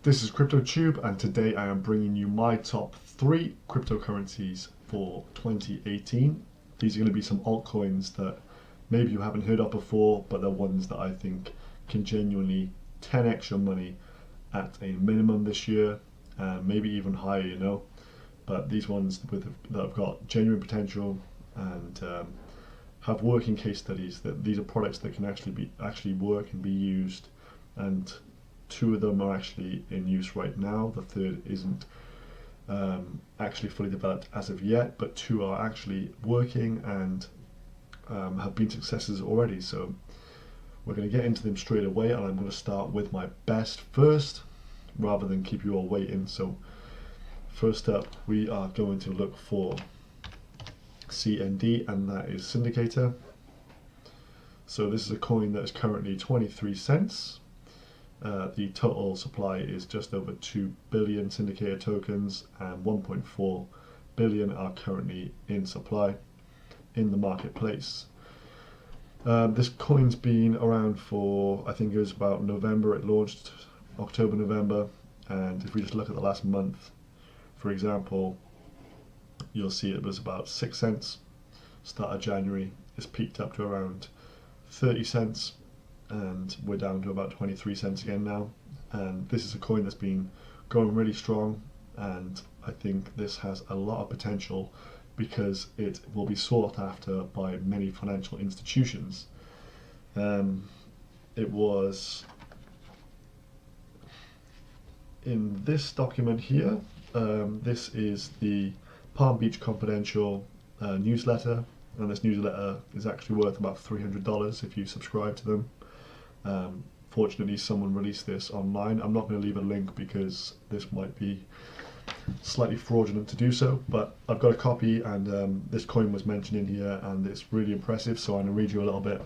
This is CryptoTube, and today I am bringing you my top 3 cryptocurrencies for 2018. These are going to be some altcoins that maybe you haven't heard of before, but they're ones that I think can genuinely 10x your money at a minimum this year, maybe even higher, you know. But these ones that have got genuine potential and have working case studies, that these are products that can actually work and be used, and 2 of them are actually in use right now. The third isn't actually fully developed as of yet, but 2 are actually working and have been successes already. So we're going to get into them straight away, and I'm going to start with my best first rather than keep you all waiting. So first up, we are going to look for CND, and that is Syndicator. So this is a coin that is currently 23 cents. The total supply is just over 2 billion syndicated tokens, and 1.4 billion are currently in supply in the marketplace. This coin's been around for, I think it was about November it launched, October, November, and if we just look at the last month, for example, you'll see it was about 6 cents. Start of January, it's peaked up to around 30 cents. And we're down to about 23 cents again now. And this is a coin that's been going really strong, and I think this has a lot of potential because it will be sought after by many financial institutions. It was in this document here. This is the Palm Beach Confidential newsletter, and this newsletter is actually worth about $300 if you subscribe to them. Fortunately, someone released this online. I'm not going to leave a link because this might be slightly fraudulent to do so, but I've got a copy, and this coin was mentioned in here, and it's really impressive, so I'm going to read you a little bit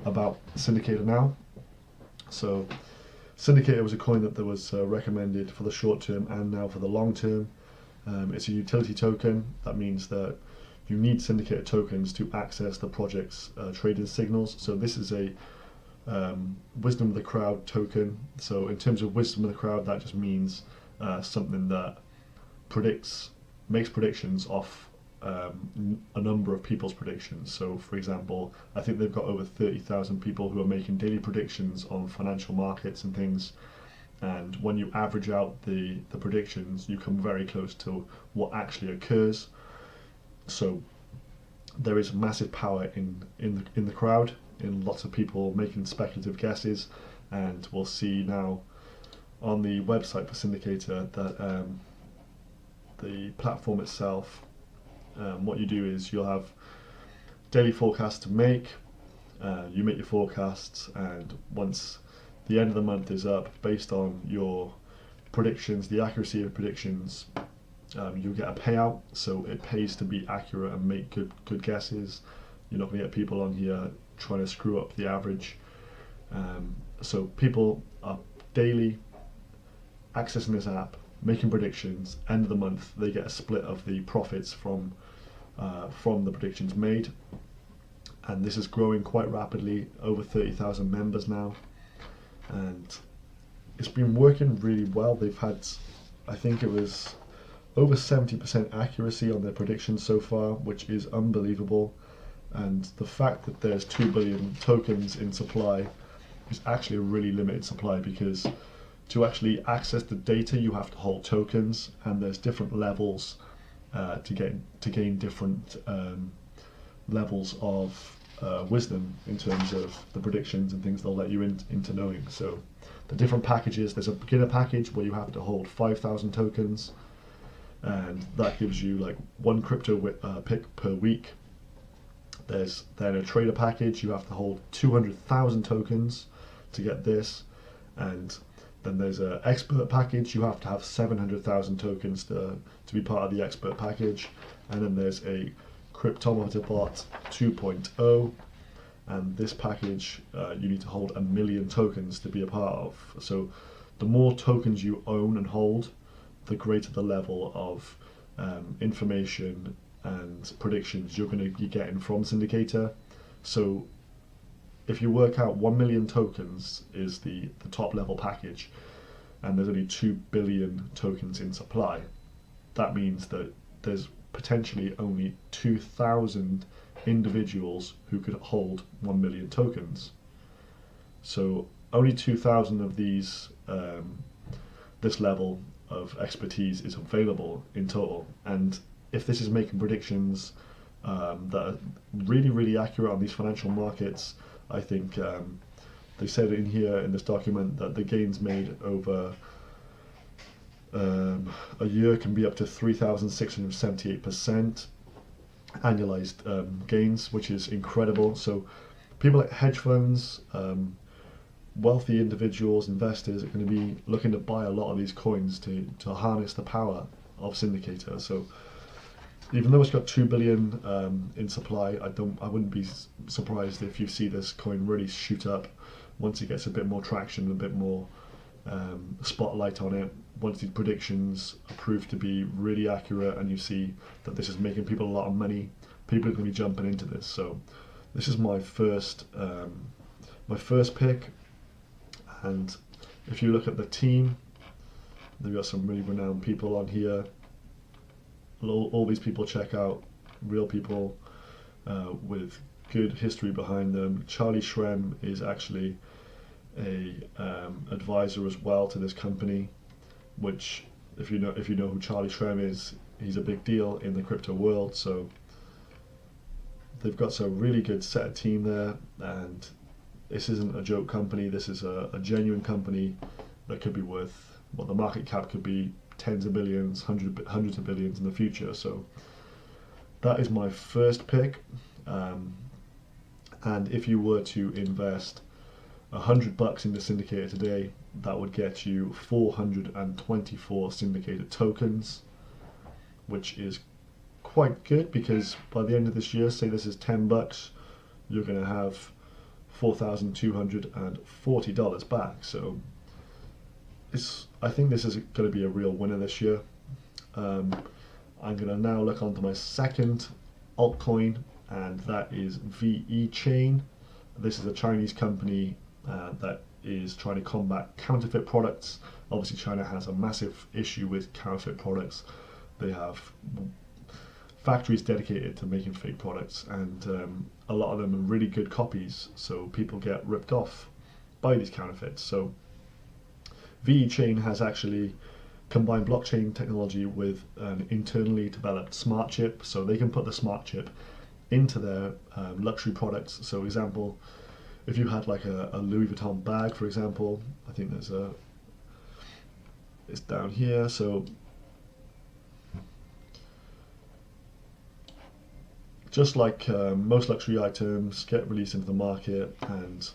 about Syndicator now. So Syndicator was a coin that was recommended for the short term and now for the long term. It's a utility token. That means that you need syndicated tokens to access the project's trading signals. So this is a wisdom of the crowd token. So in terms of wisdom of the crowd, that just means something that makes predictions off a number of people's predictions. So for example, I think they've got over 30,000 people who are making daily predictions on financial markets and things, and when you average out the predictions, you come very close to what actually occurs. So there is massive power in the crowd, in lots of people making speculative guesses, and we'll see now on the website for Syndicator that the platform itself, what you do is you'll have daily forecasts to make. You make your forecasts, and once the end of the month is up, based on your predictions, the accuracy of predictions, you'll get a payout. So it pays to be accurate and make good guesses. You're not going to get people on here trying to screw up the average. So people are daily accessing this app, making predictions. End of the month, they get a split of the profits from the predictions made, and this is growing quite rapidly. Over 30,000 members now, and it's been working really well. They've had, I think it was over 70% accuracy on their predictions so far, which is unbelievable. And the fact that there's 2 billion tokens in supply is actually a really limited supply, because to actually access the data you have to hold tokens, and there's different levels to gain different levels of wisdom in terms of the predictions and things they'll let you into knowing. So the different packages, there's a beginner package where you have to hold 5,000 tokens, and that gives you like 1 crypto pick per week. There's then a trader package, you have to hold 200,000 tokens to get this, and then there's an expert package, you have to have 700,000 tokens to be part of the expert package, and then there's a Cryptometer bot 2.0, and this package you need to hold 1 million tokens to be a part of. So the more tokens you own and hold, the greater the level of information and predictions you're going to be getting from Syndicator. So if you work out 1 million tokens is the top level package, and there's only 2 billion tokens in supply. That means that there's potentially only 2,000 individuals who could hold 1 million tokens. So only 2,000 of these, this level of expertise is available in total. And if this is making predictions that are really, really accurate on these financial markets, I think they said in here in this document that the gains made over a year can be up to 3,678% annualized gains, which is incredible. So people like hedge funds, wealthy individuals, investors are going to be looking to buy a lot of these coins to harness the power of Syndicator. So even though it's got 2 billion in supply, I wouldn't be surprised if you see this coin really shoot up once it gets a bit more traction, a bit more spotlight on it. Once these predictions are proved to be really accurate, and you see that this is making people a lot of money, people are going to be jumping into this. So this is my first pick. And if you look at the team, they've got some really renowned people on here. All these people check out, real people with good history behind them. Charlie Shrem is actually a advisor as well to this company, which if you know who Charlie Shrem is, he's a big deal in the crypto world. So they've got a really good set of team there, and this isn't a joke company. This is a genuine company that could be worth, well, the market cap could be tens of billions, hundreds of billions in the future. So that is my first pick. And if you were to invest $100 in the syndicator today, that would get you 424 syndicated tokens, which is quite good, because by the end of this year, say this is $10, you're going to have $4,240 back. So I think this is going to be a real winner this year. I'm going to now look onto my second altcoin, and that is VE Chain. This is a Chinese company that is trying to combat counterfeit products. Obviously, China has a massive issue with counterfeit products. They have factories dedicated to making fake products, and a lot of them are really good copies, so people get ripped off by these counterfeits. So VE Chain has actually combined blockchain technology with an internally developed smart chip, so they can put the smart chip into their luxury products. So example, if you had like a Louis Vuitton bag, for example, I think it's down here. So just like most luxury items get released into the market, and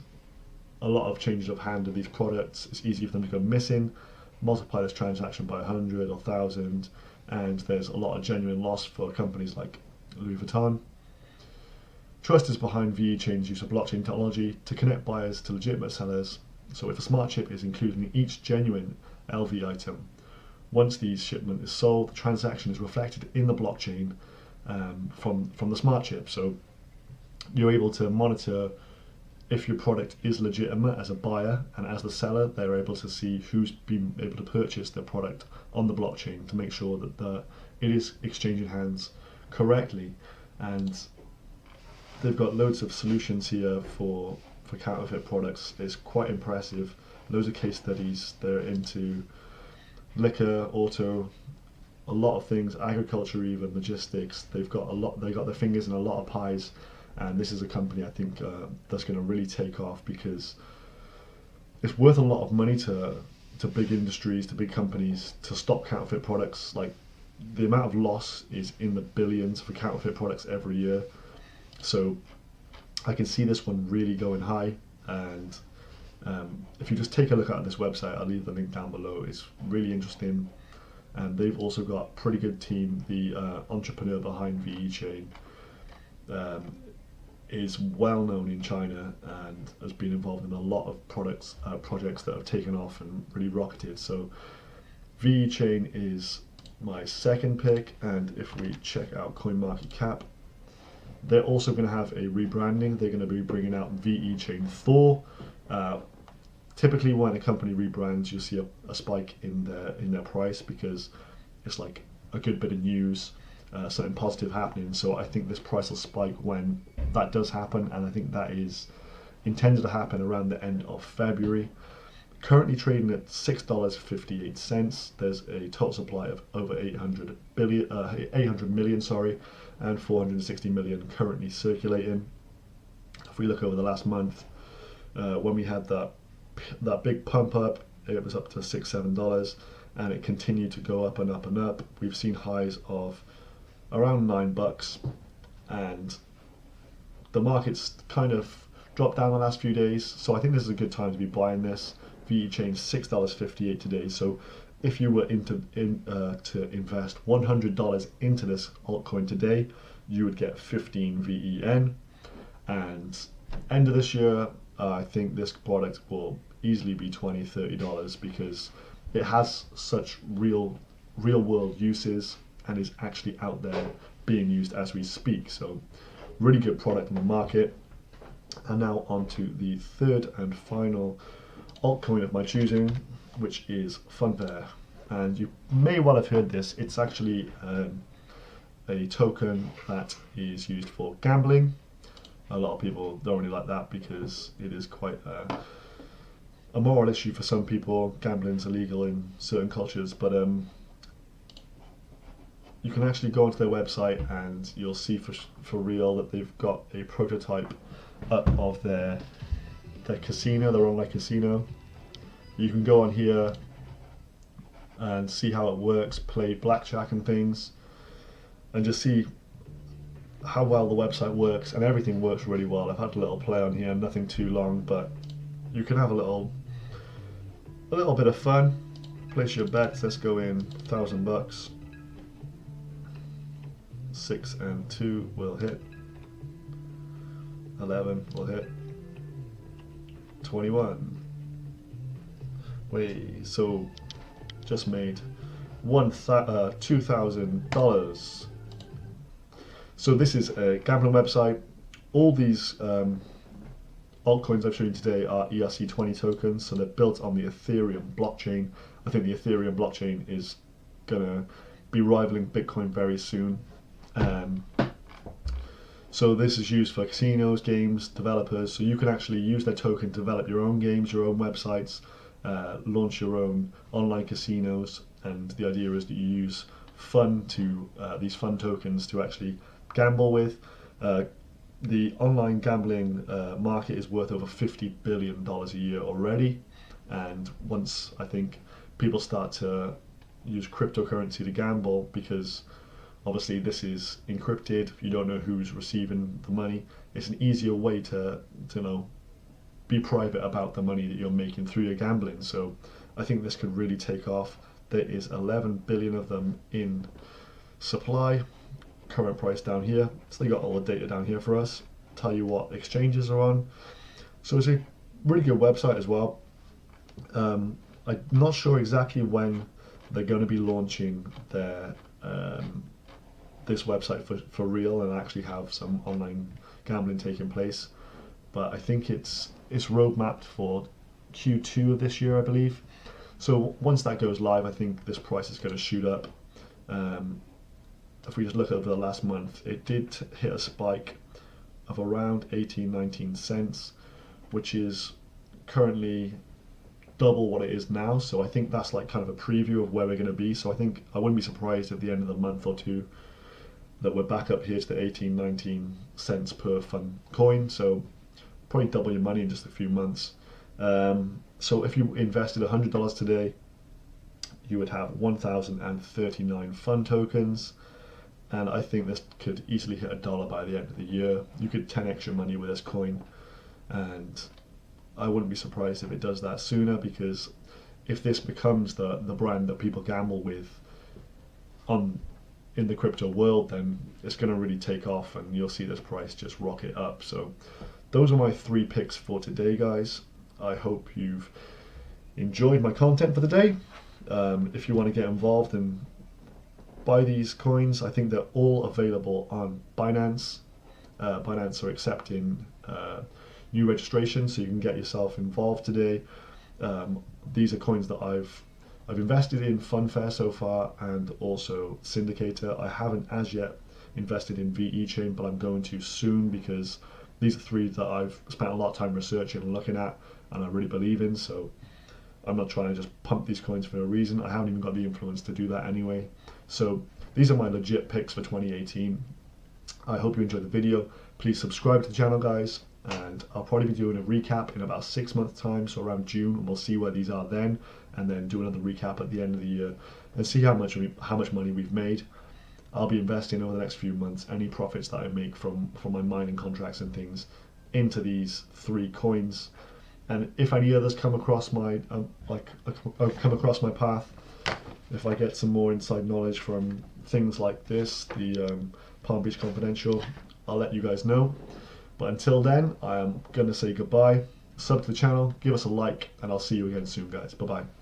a lot of changes of hand of these products, it's easy for them to go missing. Multiply this transaction by 100 or 1,000, and there's a lot of genuine loss for companies like Louis Vuitton. Trust is behind VE Chain's use of blockchain technology to connect buyers to legitimate sellers. So if a smart chip is included in each genuine LV item, once the shipment is sold, the transaction is reflected in the blockchain from the smart chip. So you're able to monitor if your product is legitimate as a buyer, and as the seller, they're able to see who's been able to purchase their product on the blockchain to make sure that it is exchanging hands correctly. And they've got loads of solutions here for counterfeit products. It's quite impressive. Loads of case studies. They're into liquor, auto, a lot of things, agriculture, even logistics. They got their fingers in a lot of pies. And this is a company I think that's going to really take off, because it's worth a lot of money to big industries, to big companies, to stop counterfeit products. Like, the amount of loss is in the billions for counterfeit products every year. So I can see this one really going high. And if you just take a look at this website, I'll leave the link down below. It's really interesting. And they've also got a pretty good team. The entrepreneur behind VE Chain is well known in China and has been involved in a lot of projects that have taken off and really rocketed. So VE Chain is my second pick, and if we check out CoinMarketCap, they're also going to have a rebranding. They're going to be bringing out VE Chain 4. typically when a company rebrands, you'll see a spike in their price because it's like a good bit of news, something positive happening. So I think this price will spike when that does happen, and I think that is intended to happen around the end of February. Currently trading at $6.58. There's a total supply of over 800 million, and 460 million currently circulating. If we look over the last month, when we had that big pump up, it was up to $6-7, and it continued to go up and up and up. We've seen highs of around $9, and the market's kind of dropped down the last few days. So I think this is a good time to be buying this. VE changed $6.58 today. So if you were to invest $100 into this altcoin today, you would get 15 VEN. And end of this year, I think this product will easily be $20-30 because it has such real world uses and is actually out there being used as we speak. So really good product in the market. And now on to the third and final altcoin of my choosing, which is Funfair. And you may well have heard this. It's actually a token that is used for gambling. A lot of people don't really like that because it is quite a moral issue for some people. Gambling's illegal in certain cultures, but you can actually go onto their website and you'll see for real that they've got a prototype up of their casino, their online casino. You can go on here and see how it works, play blackjack and things, and just see how well the website works, and everything works really well. I've had a little play on here, nothing too long, but you can have a little bit of fun. Place your bets. Let's go in $1,000. 6 and 2 will hit. 11 will hit. 21. So just made $2,000. So this is a gambling website. All these altcoins I've shown you today are ERC20 tokens, so they're built on the Ethereum blockchain. I think the Ethereum blockchain is gonna be rivaling Bitcoin very soon. So this is used for casinos, games, developers, so you can actually use their token to develop your own games, your own websites, launch your own online casinos, and the idea is that you use these fun tokens to actually gamble with. The online gambling market is worth over $50 billion a year already, and once I think people start to use cryptocurrency to gamble, because obviously this is encrypted, you don't know who's receiving the money, it's an easier way to be private about the money that you're making through your gambling. So I think this could really take off. There is 11 billion of them in supply. Current price down here. So they got all the data down here for us. Tell you what exchanges are on. So it's a really good website as well. I'm not sure exactly when they're going to be launching their this website for real and actually have some online gambling taking place. But I think it's roadmapped for Q2 of this year, I believe. So once that goes live, I think this price is going to shoot up. If we just look over the last month, it did hit a spike of around 18-19 cents, which is currently double what it is now. So I think that's like kind of a preview of where we're going to be. So I think I wouldn't be surprised at the end of the month or two that we're back up here to the 18-19 cents per fun coin. So probably double your money in just a few months. So if you invested $100 today, you would have 1,039 fun tokens. And I think this could easily hit $1 by the end of the year. You could 10x your money with this coin, and I wouldn't be surprised if it does that sooner, because if this becomes the brand that people gamble with in the crypto world, then it's going to really take off and you'll see this price just rocket up. So those are my 3 picks for today, guys. I hope you've enjoyed my content for the day. If you want to get involved and buy these coins, I think they're all available on Binance. Binance are accepting new registrations, so you can get yourself involved today. These are coins that I've invested in Funfair so far, and also Syndicator. I haven't as yet invested in VE Chain, but I'm going to soon, because these are three that I've spent a lot of time researching and looking at, and I really believe in. So I'm not trying to just pump these coins for a reason. I haven't even got the influence to do that anyway. So these are my legit picks for 2018. I hope you enjoyed the video. Please subscribe to the channel, guys, and I'll probably be doing a recap in about 6 months time, so around June, and we'll see where these are then, and then do another recap at the end of the year and see how much money we've made. I'll be investing over the next few months any profits that I make from my mining contracts and things into these three coins. And if any others come across my come across my path, if I get some more inside knowledge from things like this, the Palm Beach Confidential, I'll let you guys know. But until then, I am going to say goodbye. Sub to the channel, give us a like, and I'll see you again soon, guys. Bye-bye.